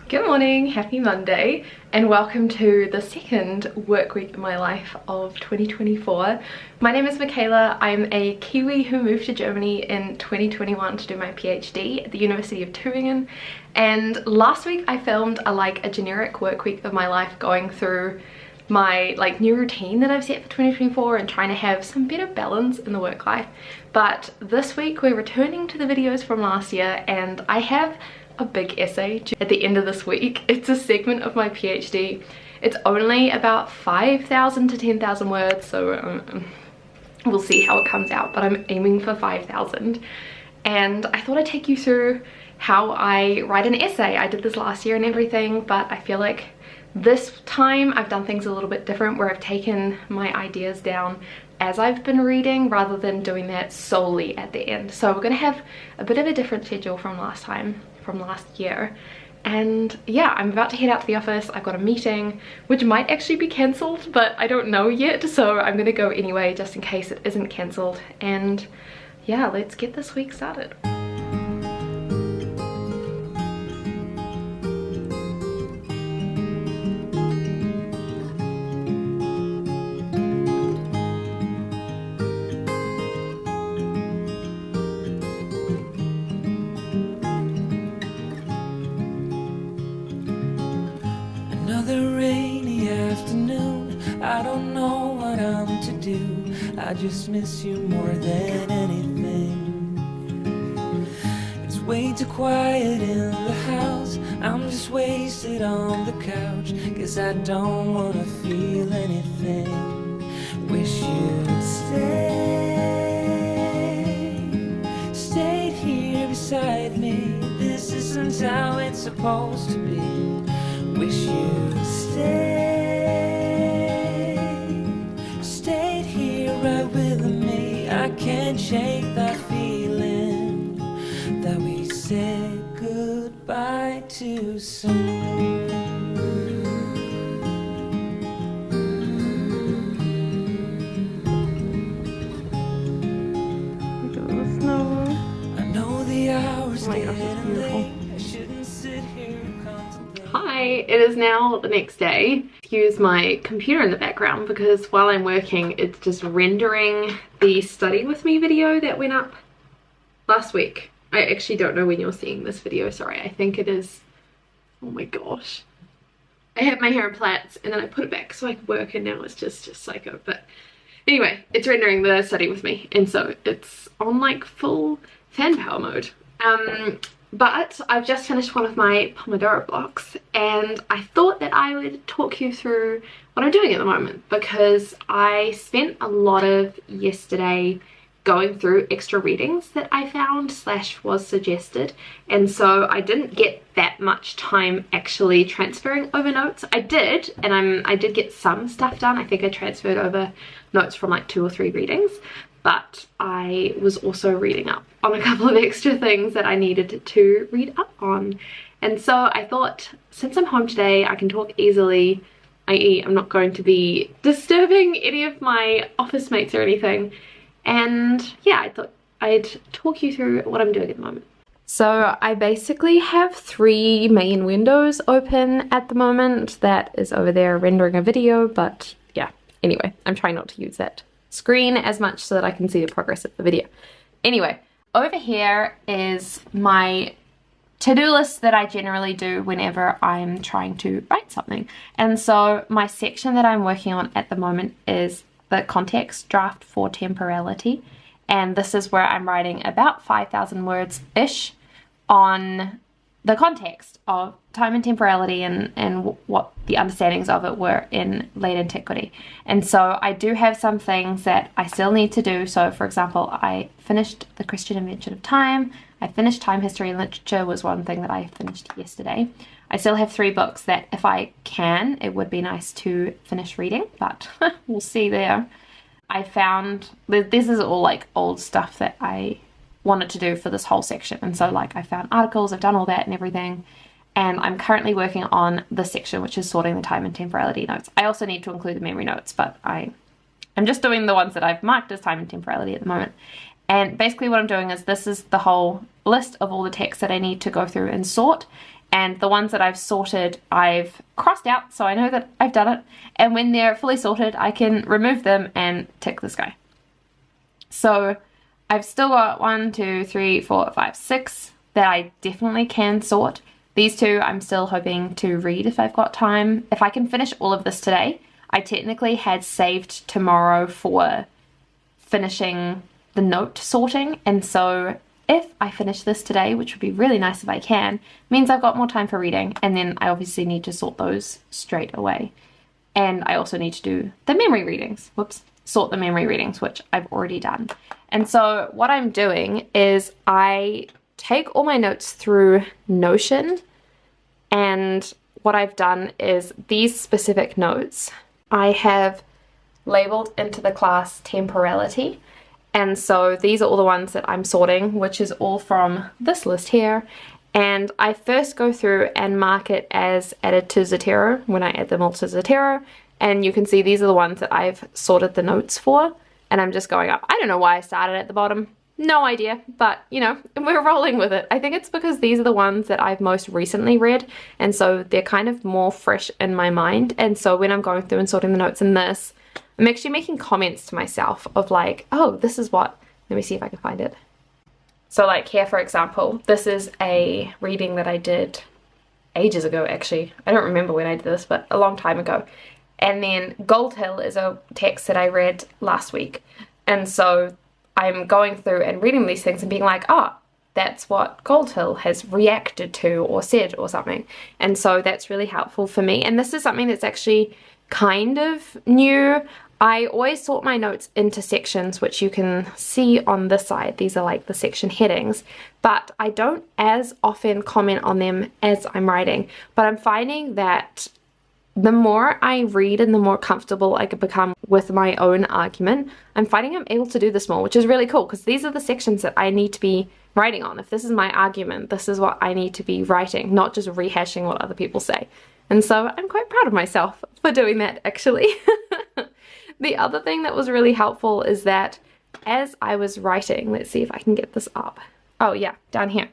Good morning, happy Monday, and welcome to the second work week in my life of 2024. My name is Michaela. I'm a Kiwi who moved to Germany in 2021 to do my PhD at the University of Tübingen, and last week I filmed a generic work week of my life, going through my new routine that I've set for 2024 and trying to have some better balance in the work life. But this week we're returning to the videos from last year, and I have a big essay at the end of this week. It's a segment of my PhD. It's only about 5,000 to 10,000 words, so we'll see how it comes out, but I'm aiming for 5,000. And I thought I'd take you through how I write an essay. I did this last year and everything, but I feel like this time I've done things a little bit different, where I've taken my ideas down as I've been reading rather than doing that solely at the end. So we're gonna have a bit of a different schedule from last year. And yeah, I'm about to head out to the office. I've got a meeting which might actually be cancelled, but I don't know yet, so I'm gonna go anyway just in case it isn't cancelled. And yeah, let's get this week started. Another rainy afternoon, I don't know what I'm to do. I just miss you more than anything. It's way too quiet in the house, I'm just wasted on the couch. Guess I don't wanna feel anything. Wish you'd stayed here beside me. This isn't how it's supposed to be. Wish you stayed here right with me. I can't shake that feeling that we said goodbye too soon. Look at the snow. I know the hours Oh my gosh, it's getting beautiful. late. I shouldn't sit here contemplating. Hi, it is now the next day. Excuse my computer in the background because while I'm working it's just rendering the study with me video that went up last week. I actually don't know when you're seeing this video, sorry. I think it is, oh my gosh. I had my hair in plaits and then I put it back so I could work, and now it's just psycho. But anyway, it's rendering the study with me, and so it's on full fan power mode. But I've just finished one of my Pomodoro blocks, and I thought that I would talk you through what I'm doing at the moment, because I spent a lot of yesterday going through extra readings that I found / was suggested, and so I didn't get that much time actually transferring over notes. I did, and I did get some stuff done. I think I transferred over notes from 2 or 3 readings, but I was also reading up on a couple of extra things that I needed to read up on. And so I thought, since I'm home today, I can talk easily, i.e. I'm not going to be disturbing any of my office mates or anything. And yeah, I thought I'd talk you through what I'm doing at the moment. So I basically have 3 main windows open at the moment. That is over there rendering a video, but yeah, anyway, I'm trying not to use that screen as much so that I can see the progress of the video. Anyway, over here is my to-do list that I generally do whenever I'm trying to write something. And so my section that I'm working on at the moment is the context draft for temporality, and this is where I'm writing about 5,000 words-ish on the context of time and temporality and what the understandings of it were in late antiquity. And so I do have some things that I still need to do. So for example, I finished The Christian Invention of Time. I finished Time, History and Literature was one thing that I finished yesterday. I still have 3 books that if I can, it would be nice to finish reading, but we'll see there. I found, this is all old stuff that I wanted to do for this whole section, and so I found articles, I've done all that and everything, and I'm currently working on this section, which is sorting the time and temporality notes. I also need to include the memory notes, but I'm just doing the ones that I've marked as time and temporality at the moment. And basically what I'm doing is, this is the whole list of all the text that I need to go through and sort, and the ones that I've sorted I've crossed out, so I know that I've done it, and when they're fully sorted I can remove them and tick this guy. So I've still got 1, 2, 3, 4, 5, 6 that I definitely can sort. These two I'm still hoping to read if I've got time. If I can finish all of this today, I technically had saved tomorrow for finishing the note sorting, and so if I finish this today, which would be really nice if I can, means I've got more time for reading, and then I obviously need to sort those straight away. And I also need to do the memory readings. Whoops. Sort the memory readings, which I've already done. And so what I'm doing is I take all my notes through Notion, and what I've done is these specific notes I have labeled into the class temporality, and so these are all the ones that I'm sorting, which is all from this list here. And I first go through and mark it as added to Zotero when I add them all to Zotero, and you can see these are the ones that I've sorted the notes for, and I'm just going up. I don't know why I started at the bottom. No idea, but you know, we're rolling with it. I think it's because these are the ones that I've most recently read, and so they're kind of more fresh in my mind. And so when I'm going through and sorting the notes in this, I'm actually making comments to myself of like, oh, this is what, let me see if I can find it. So like here, for example, this is a reading that I did ages ago, actually. I don't remember when I did this, but a long time ago. And then Gold Hill is a text that I read last week. And so I'm going through and reading these things and being like, oh, that's what Gold Hill has reacted to or said or something. And so that's really helpful for me. And this is something that's actually kind of new. I always sort my notes into sections, which you can see on this side. These are like the section headings, but I don't as often comment on them as I'm writing. But I'm finding that the more I read and the more comfortable I could become with my own argument, I'm finding I'm able to do this more, which is really cool, because these are the sections that I need to be writing on. If this is my argument, this is what I need to be writing, not just rehashing what other people say. And so I'm quite proud of myself for doing that, actually. The other thing that was really helpful is that as I was writing, let's see if I can get this up. Oh yeah, down here.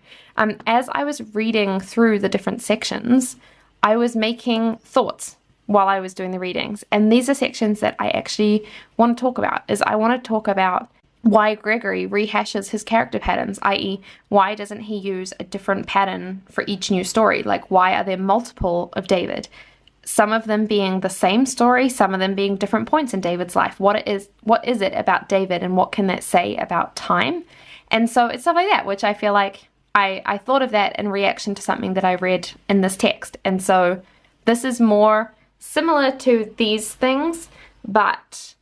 As I was reading through the different sections, I was making thoughts while I was doing the readings. And these are sections that I actually want to talk about. I want to talk about why Gregory rehashes his character patterns, i.e. why doesn't he use a different pattern for each new story? Like, why are there multiple of David? Some of them being the same story, some of them being different points in David's life. What is it about David, and what can that say about time? And so it's stuff like that, which I feel like I thought of that in reaction to something that I read in this text. And so this is more similar to these things, but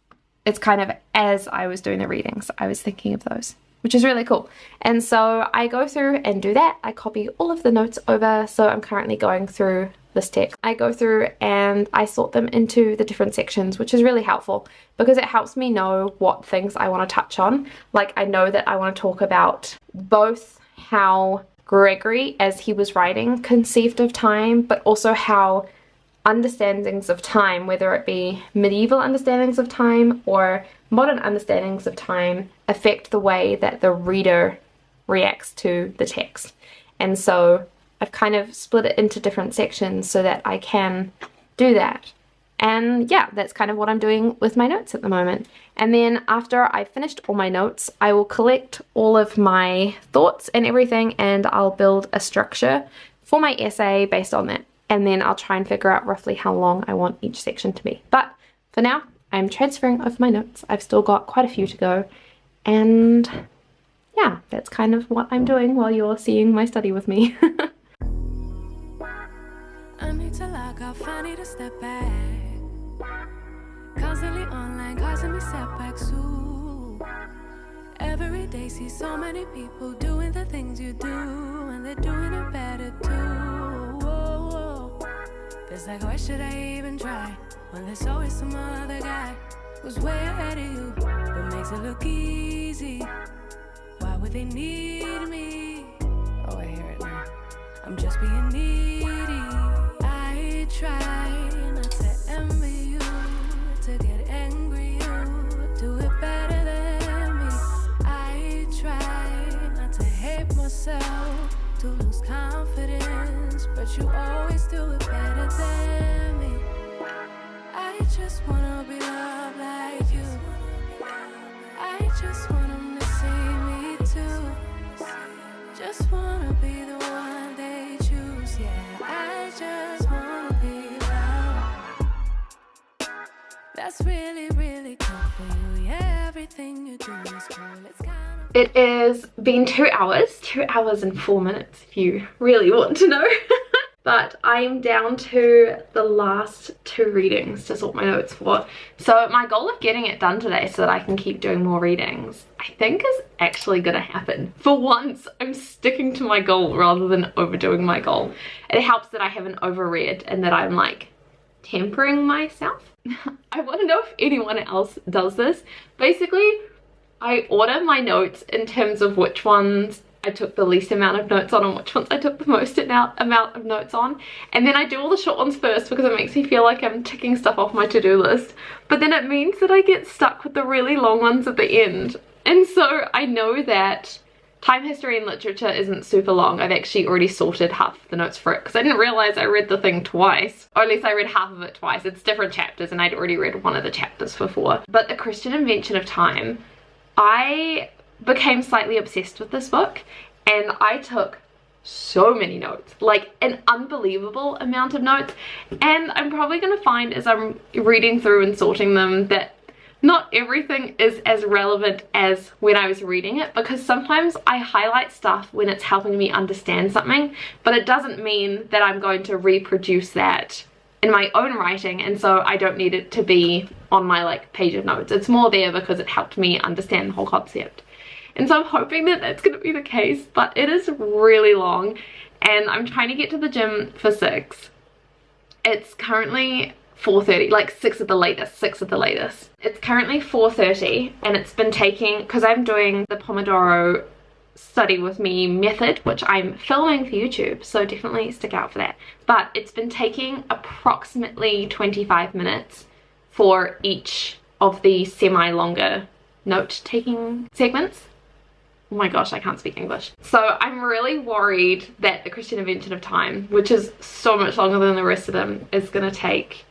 it's kind of as I was doing the readings, I was thinking of those, which is really cool. And so I go through and do that. I copy all of the notes over. So I'm currently going through this text. I go through and I sort them into the different sections, which is really helpful because it helps me know what things I want to touch on. Like, I know that I want to talk about both how Gregory, as he was writing, conceived of time, but also how understandings of time, whether it be medieval understandings of time or modern understandings of time, affect the way that the reader reacts to the text. And so I've kind of split it into different sections so that I can do that. And yeah, that's kind of what I'm doing with my notes at the moment. And then after I've finished all my notes, I will collect all of my thoughts and everything, and I'll build a structure for my essay based on that. And then I'll try and figure out roughly how long I want each section to be. But for now, I'm transferring over my notes. I've still got quite a few to go. And yeah, that's kind of what I'm doing while you're seeing my study with me. I need to lock off, I need to step back. Constantly online, causing me setbacks too. Every day see so many people doing the things you do, and they're doing it better too. Whoa. It's like, why should I even try when there's always some other guy who's way ahead of you, but makes it look easy? Why would they need me? Oh, I hear it now. I'm just being needy. I try not to envy you, to get angry, you do it better than me. I try not to hate myself, to lose confidence, but That's really, really cool for you. Yeah, everything you do is cool. It's kind of... It has been 2 hours, 2 hours and 4 minutes if you really want to know. But I'm down to the last 2 readings to sort my notes for. So my goal of getting it done today so that I can keep doing more readings, I think is actually gonna happen. For once, I'm sticking to my goal rather than overdoing my goal. It helps that I haven't overread and that I'm like tempering myself. I want to know if anyone else does this. Basically, I order my notes in terms of which ones I took the least amount of notes on and which ones I took the most amount of notes on, and then I do all the short ones first because it makes me feel like I'm ticking stuff off my to-do list, but then it means that I get stuck with the really long ones at the end. And so I know that time, history and literature isn't super long. I've actually already sorted half the notes for it because I didn't realize I read the thing twice, or at least I read half of it twice. It's different chapters and I'd already read one of the chapters before. But The Christian Invention of Time, I became slightly obsessed with this book and I took so many notes, like an unbelievable amount of notes, and I'm probably going to find as I'm reading through and sorting them that not everything is as relevant as when I was reading it, because sometimes I highlight stuff when it's helping me understand something, but it doesn't mean that I'm going to reproduce that in my own writing, and so I don't need it to be on my like page of notes. It's more there because it helped me understand the whole concept. And so I'm hoping that that's going to be the case, but it is really long and I'm trying to get to the gym for 6. It's currently 4:30, like 6 at the latest, 6 at the latest. It's currently 4:30 and it's been taking, because I'm doing the Pomodoro study with me method, which I'm filming for YouTube, so definitely stick out for that. But it's been taking approximately 25 minutes for each of the semi-longer note-taking segments. Oh my gosh, I can't speak English. So I'm really worried that The Christian Invention of Time, which is so much longer than the rest of them, is gonna take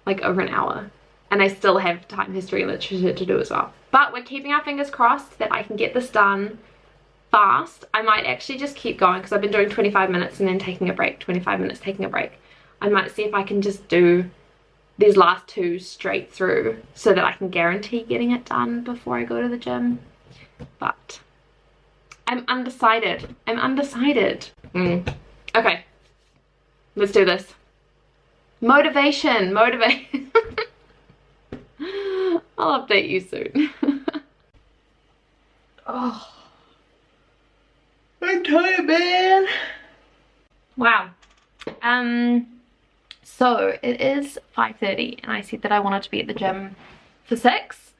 like over an hour. And I still have time, history, and literature to do as well. But we're keeping our fingers crossed that I can get this done fast. I might actually just keep going because I've been doing 25 minutes and then taking a break, 25 minutes taking a break. I might see if I can just do these last 2 straight through so that I can guarantee getting it done before I go to the gym. But I'm undecided. I'm undecided. Okay, let's do this. Motivation, motivate. I'll update you soon. Oh, I'm tired, man. Wow. So it is 5:30 and I said that I wanted to be at the gym for 6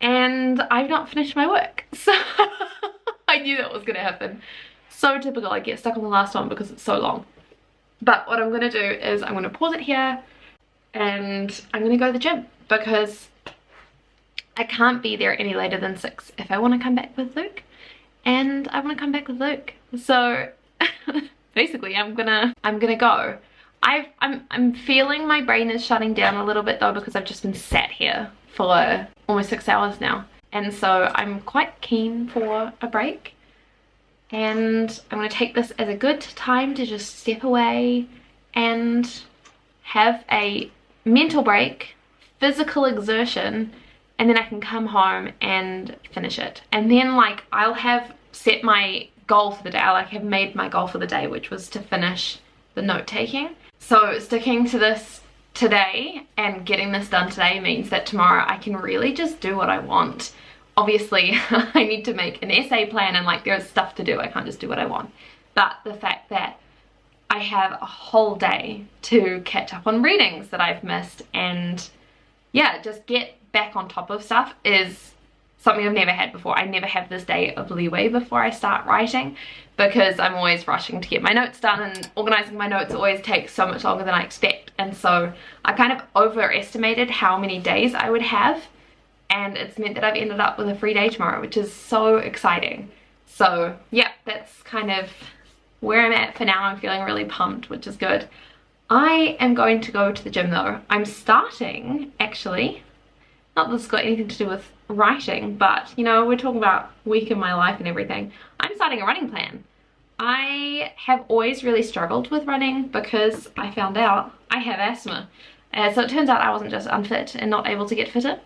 and I've not finished my work. So I knew that was gonna happen. So typical, I get stuck on the last one because it's so long. But what I'm gonna do is I'm gonna pause it here and I'm gonna go to the gym because I can't be there any later than 6 if I want to come back with Luke, and I want to come back with Luke. So basically I'm gonna go. I'm feeling my brain is shutting down a little bit though, because I've just been sat here for almost 6 hours now, and so I'm quite keen for a break, and I'm going to take this as a good time to just step away and have a mental break, physical exertion, and then I can come home and finish it. And then like I'll have set my goal for the day. I'll like have made my goal for the day, which was to finish the note taking. So sticking to this today and getting this done today means that tomorrow I can really just do what I want. Obviously I need to make an essay plan and like there's stuff to do. I can't just do what I want. But the fact that I have a whole day to catch up on readings that I've missed and yeah, just get back on top of stuff is something I've never had before. I never have this day of leeway before I start writing because I'm always rushing to get my notes done, and organizing my notes always takes so much longer than I expect. And so I kind of overestimated how many days I would have, and it's meant that I've ended up with a free day tomorrow, which is so exciting. So yeah, that's kind of where I'm at for now. I'm feeling really pumped, which is good. I am going to go to the gym though. I'm starting, actually, not that this has got anything to do with writing, but you know, we're talking about week in my life and everything. I'm starting a running plan. I have always really struggled with running because I found out I have asthma, So it turns out I wasn't just unfit and not able to get fitter.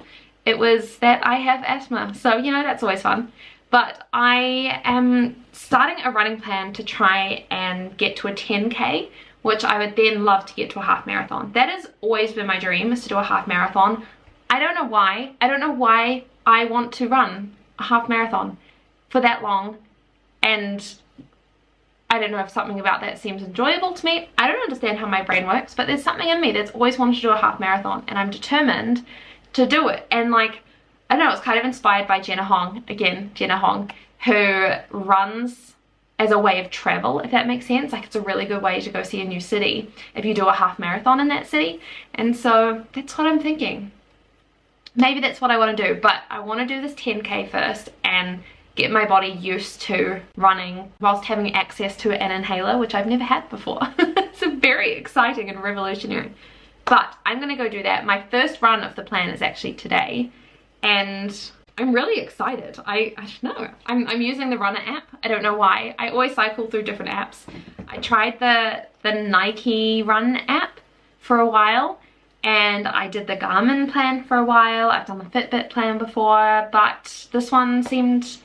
It was that I have asthma. So, you know, that's always fun. But I am starting a running plan to try and get to a 10K, which I would then love to get to a half marathon. That has always been my dream, is to do a half marathon. I don't know why. I don't know why I want to run a half marathon for that long, and I don't know if something about that seems enjoyable to me. I don't understand how my brain works, but there's something in me that's always wanted to do a half marathon, and I'm determined to do it. And like, I don't know, it's kind of inspired by Jenna Hong, again, Jenna Hong, who runs as a way of travel, if that makes sense. Like, it's a really good way to go see a new city if you do a half marathon in that city. And so that's what I'm thinking. Maybe that's what I want to do, but I want to do this 10K first and get my body used to running whilst having access to an inhaler, which I've never had before. It's very exciting and revolutionary. But I'm gonna go do that. My first run of the plan is actually today, and I'm really excited. I don't know. I'm using the Runner app. I don't know why. I always cycle through different apps. I tried the Nike Run app for a while, and I did the Garmin plan for a while. I've done the Fitbit plan before, but this one seemed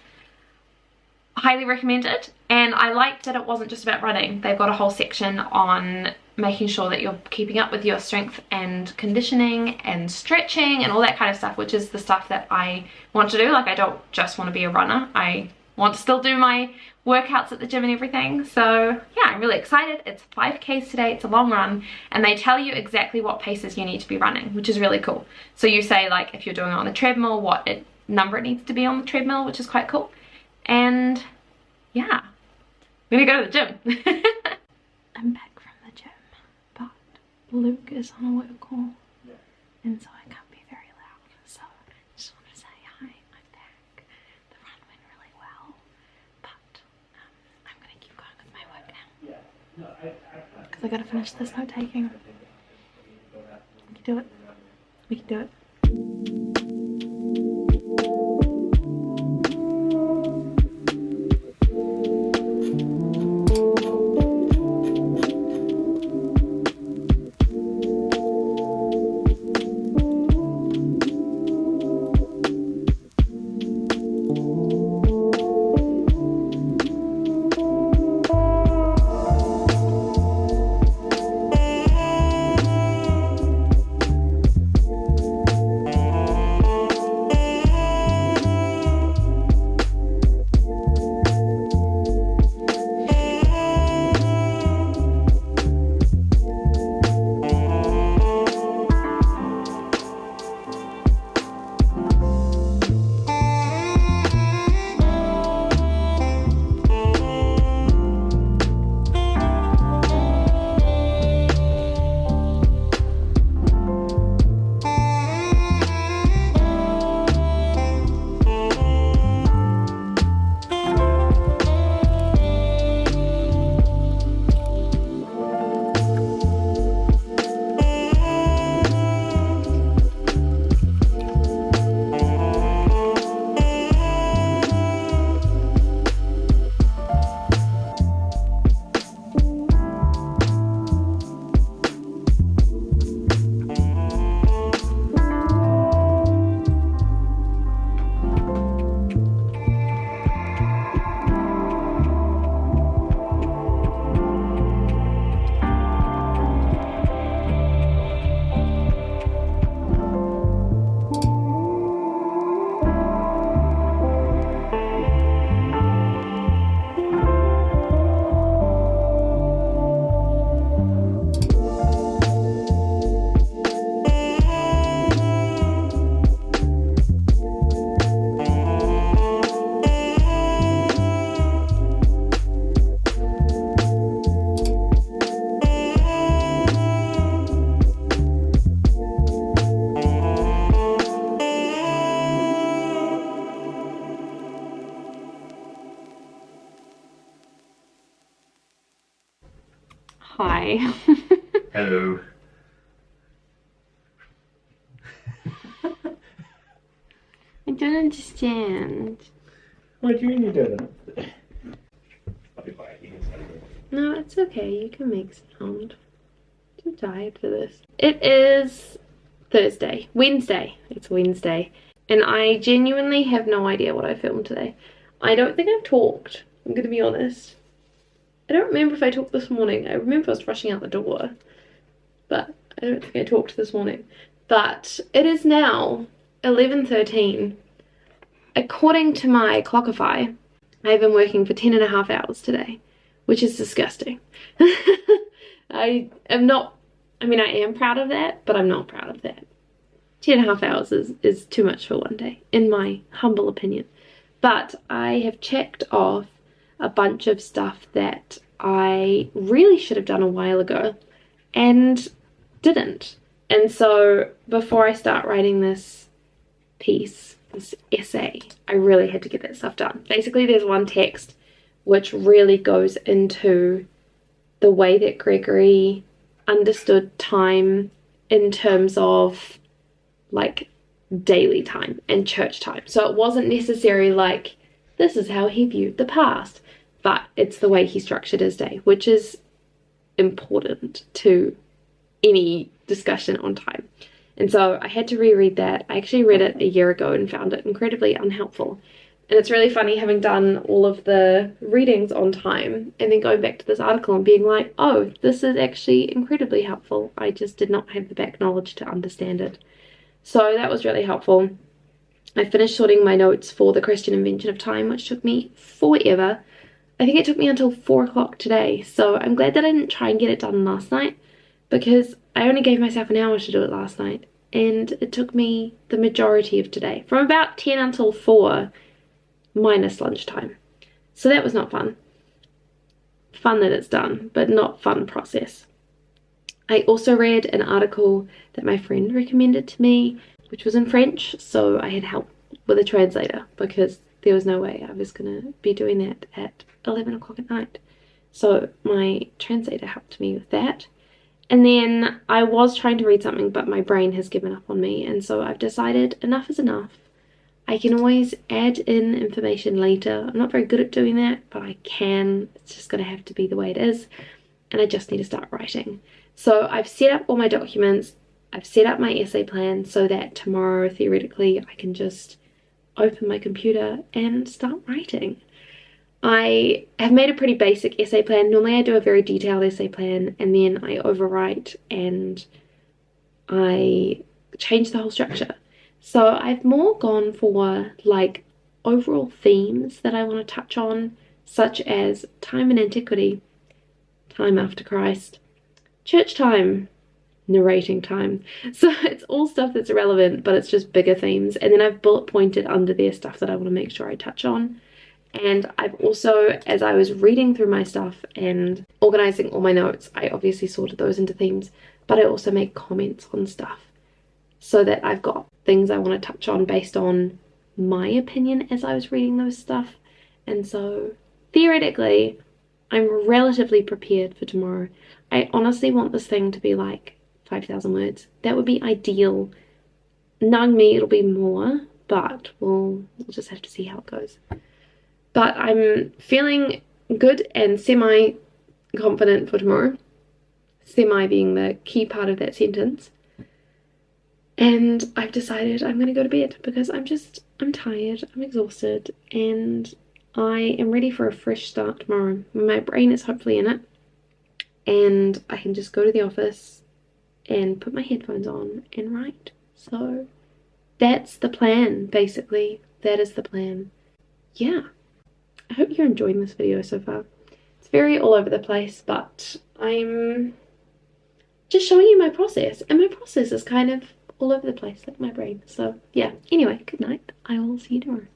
highly recommended, and I liked that it wasn't just about running. They've got a whole section on making sure that you're keeping up with your strength and conditioning and stretching and all that kind of stuff, which is the stuff that I want to do. Like, I don't just want to be a runner. I want to still do my workouts at the gym and everything. So yeah, I'm really excited. It's 5Ks today. It's a long run, and they tell you exactly what paces you need to be running, which is really cool. So you say, like, if you're doing it on the treadmill, what number it needs to be on the treadmill, which is quite cool. And yeah, I'm gonna go to the gym. I'm back from the gym, but Luke is on a work call, and so I can't be very loud. So I just want to say hi, I'm back. The run went really well, but I'm gonna keep going with my work now, because I gotta finish this note taking. We can do it. We can do it. Hi. Hello. I don't understand. What do you mean you don't? No, it's okay. You can make sound. I'm tired for this. It is Wednesday. It's Wednesday. And I genuinely have no idea what I filmed today. I don't think I've talked, I'm gonna be honest. I don't remember if I talked this morning. I remember I was rushing out the door, but I don't think I talked this morning. But it is now 11:13. According to my Clockify, I've been working for 10.5 hours today, which is disgusting. I am proud of that, but I'm not proud of that. 10.5 hours is too much for one day, in my humble opinion. But I have checked off a bunch of stuff that I really should have done a while ago and didn't. And so before I start writing this piece, this essay, I really had to get that stuff done. Basically, there's one text which really goes into the way that Gregory understood time in terms of like daily time and church time. So it wasn't necessarily like this is how he viewed the past, but it's the way he structured his day, which is important to any discussion on time. And so I had to reread that. I actually read it a year ago and found it incredibly unhelpful. And it's really funny having done all of the readings on time and then going back to this article and being like, oh, this is actually incredibly helpful. I just did not have the back knowledge to understand it. So that was really helpful. I finished sorting my notes for the Christian invention of time, which took me forever. I think it took me until 4 o'clock today. So I'm glad that I didn't try and get it done last night, because I only gave myself an hour to do it last night. And it took me the majority of today, from about 10 until 4, minus lunchtime. So that was not fun. Fun that it's done, but not fun process. I also read an article that my friend recommended to me, which was in French, so I had help with a translator because there was no way I was going to be doing that at 11 o'clock at night. So my translator helped me with that. And then I was trying to read something, but my brain has given up on me, and so I've decided enough is enough. I can always add in information later. I'm not very good at doing that, but I can. It's just going to have to be the way it is, and I just need to start writing. So I've set up all my documents. I've set up my essay plan so that tomorrow, theoretically, I can just open my computer and start writing. I have made a pretty basic essay plan. Normally I do a very detailed essay plan and then I overwrite and I change the whole structure. So I've more gone for like overall themes that I want to touch on, such as time in antiquity, time after Christ, church time, narrating time. So it's all stuff that's relevant, but it's just bigger themes. And then I've bullet pointed under there stuff that I want to make sure I touch on. And I've also, as I was reading through my stuff and organizing all my notes, I obviously sorted those into themes, but I also made comments on stuff so that I've got things I want to touch on based on my opinion as I was reading those stuff. And so theoretically, I'm relatively prepared for tomorrow. I honestly want this thing to be like 5,000 words. That would be ideal. Knowing me, it'll be more, but we'll just have to see how it goes. But I'm feeling good and semi-confident for tomorrow. Semi being the key part of that sentence. And I've decided I'm going to go to bed because I'm tired, I'm exhausted, and I am ready for a fresh start tomorrow. My brain is hopefully in it, and I can just go to the office and put my headphones on and write. So that's the plan, basically. That is the plan. Yeah. I hope you're enjoying this video so far. It's very all over the place, but I'm just showing you my process, and my process is kind of all over the place, like my brain. So yeah, anyway, good night. I will see you tomorrow.